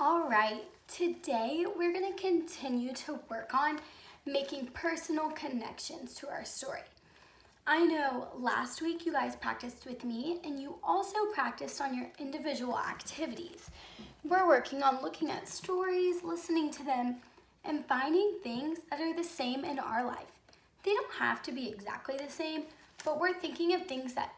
All right, today we're going to continue to work on making personal connections to our story. I know last week you guys practiced with me and you also practiced on your individual activities. We're working on looking at stories, listening to them, and finding things that are the same in our life. They don't have to be exactly the same, but we're thinking of things that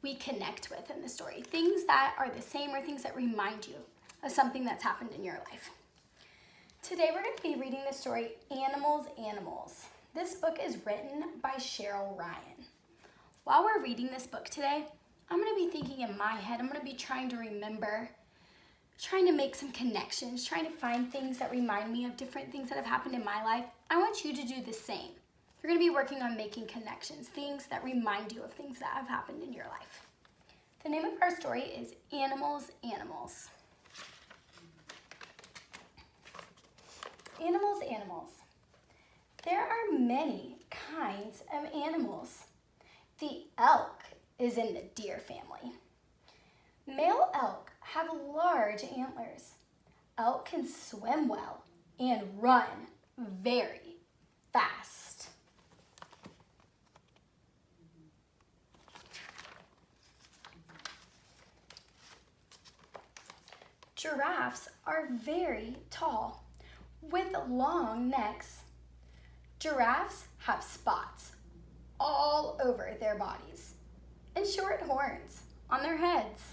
we connect with in the story, things that are the same or things that remind you of something that's happened in your life. Today we're going to be reading the story Animals, Animals. This book is written by Cheryl Ryan. While we're reading this book today, I'm going to be thinking in my head, I'm going to be trying to remember, trying to make some connections, trying to find things that remind me of different things that have happened in my life. I want you to do the same. You're going to be working on making connections, things that remind you of things that have happened in your life. The name of our story is Animals, Animals. Animals, Animals. There are many kinds of animals. The elk is in the deer family. Male elk have large antlers. Elk can swim well and run very fast. Giraffes are very tall with long necks. Giraffes have spots all over their bodies and short horns on their heads.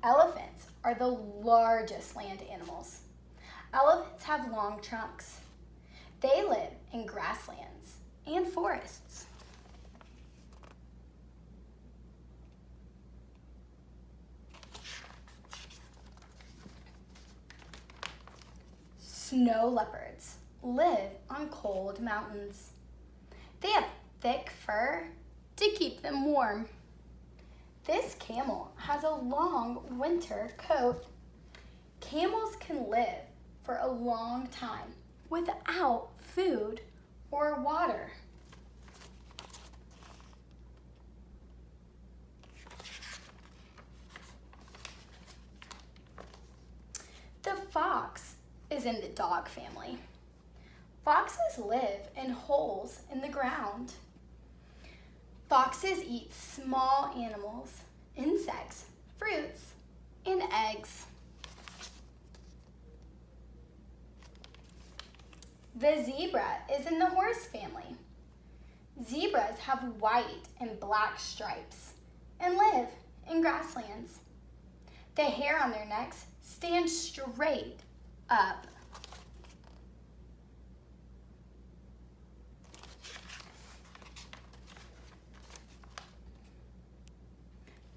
Elephants are the largest land animals. Elephants have long trunks. They live in grasslands and forests. Snow leopards live on cold mountains. They have thick fur to keep them warm. This camel has a long winter coat. Camels can live for a long time without food or water. The fox is in the dog family. Foxes live in holes in the ground. Foxes eat small animals, insects, fruits, and eggs. The zebra is in the horse family. Zebras have white and black stripes and live in grasslands. The hair on their necks stands straight up.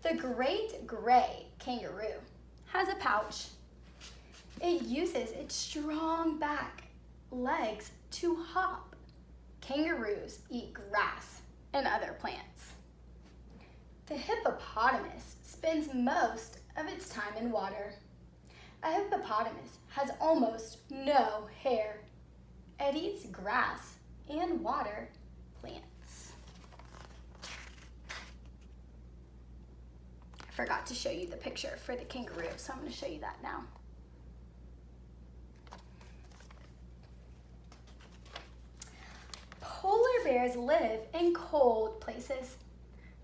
The great gray kangaroo has a pouch. It uses its strong back legs to hop. Kangaroos eat grass and other plants. The hippopotamus spends most of its time in water. A hippopotamus has almost no hair. It eats grass and water plants. I forgot to show you the picture for the kangaroo, so I'm going to show you that now. Polar bears live in cold places.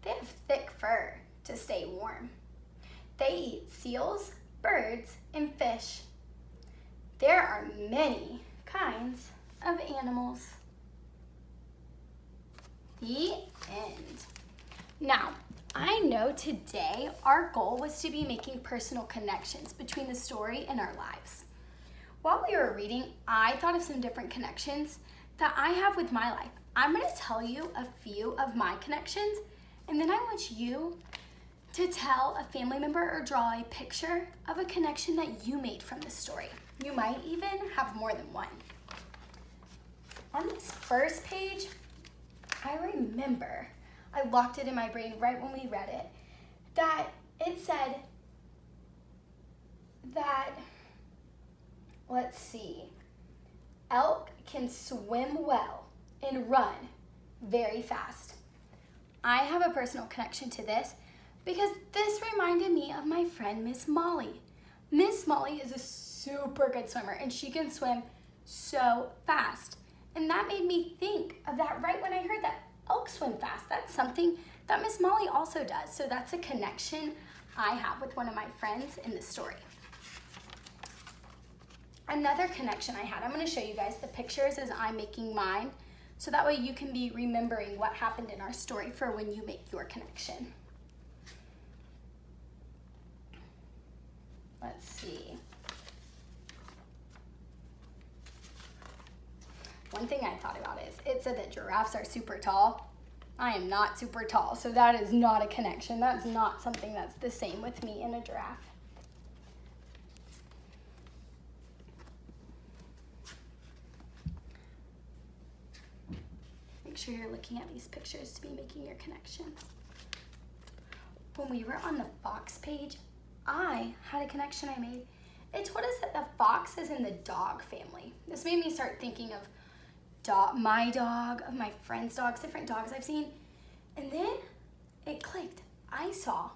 They have thick fur to stay warm. They eat seals, birds, and fish. There are many kinds of animals. The end. Now, I know today our goal was to be making personal connections between the story and our lives. While we were reading, I thought of some different connections that I have with my life. I'm going to tell you a few of my connections, and then I want you to tell a family member or draw a picture of a connection that you made from this story. You might even have more than one. On this first page, I remember, I locked it in my brain right when we read it, that it said that, let's see, elk can swim well and run very fast. I have a personal connection to this because this reminded me of my friend Miss Molly. Miss Molly is a super good swimmer and she can swim so fast. And that made me think of that right when I heard that elks swim fast. That's something that Miss Molly also does. So that's a connection I have with one of my friends in the story. Another connection I had, I'm going to show you guys the pictures as I'm making mine, so that way you can be remembering what happened in our story for when you make your connection. Let's see. One thing I thought about is, it said that giraffes are super tall. I am not super tall, so that is not a connection. That's not something that's the same with me and a giraffe. Make sure you're looking at these pictures to be making your connections. When we were on the fox page, I had a connection I made. It told us that the fox is in the dog family. This made me start thinking of my dog, of my friend's dogs, different dogs I've seen. And then it clicked. I saw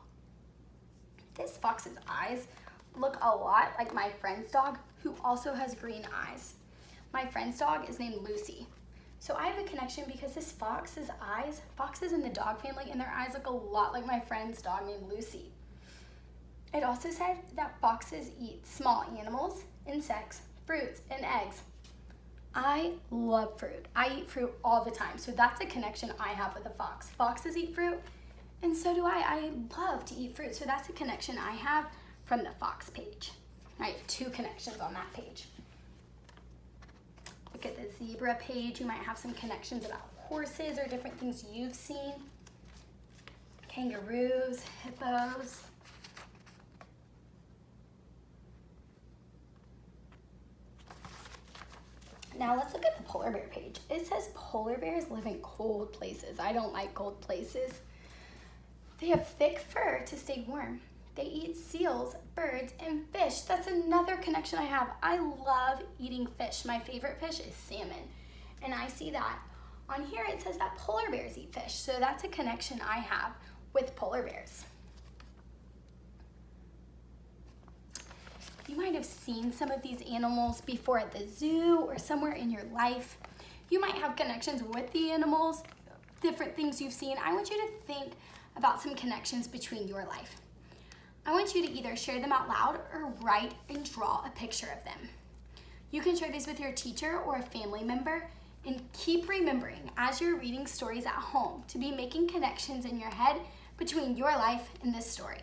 this fox's eyes look a lot like my friend's dog, who also has green eyes. My friend's dog is named Lucy. So I have a connection because this fox's eyes, foxes in the dog family, and their eyes look a lot like my friend's dog named Lucy. It also said that foxes eat small animals, insects, fruits, and eggs. I love fruit. I eat fruit all the time, so that's a connection I have with a fox. Foxes eat fruit, and so do I. I love to eat fruit, so that's a connection I have from the fox page. I have 2 connections on that page. Look at the zebra page. You might have some connections about horses or different things you've seen. Kangaroos, hippos. Now let's look at the polar bear page. It says polar bears live in cold places. I don't like cold places. They have thick fur to stay warm. They eat seals, birds, and fish. That's another connection I have. I love eating fish. My favorite fish is salmon. And I see that on here it says that polar bears eat fish. So that's a connection I have with polar bears. You might have seen some of these animals before at the zoo or somewhere in your life. You might have connections with the animals, different things you've seen. I want you to think about some connections between your life. I want you to either share them out loud or write and draw a picture of them. You can share these with your teacher or a family member, and keep remembering as you're reading stories at home to be making connections in your head between your life and this story.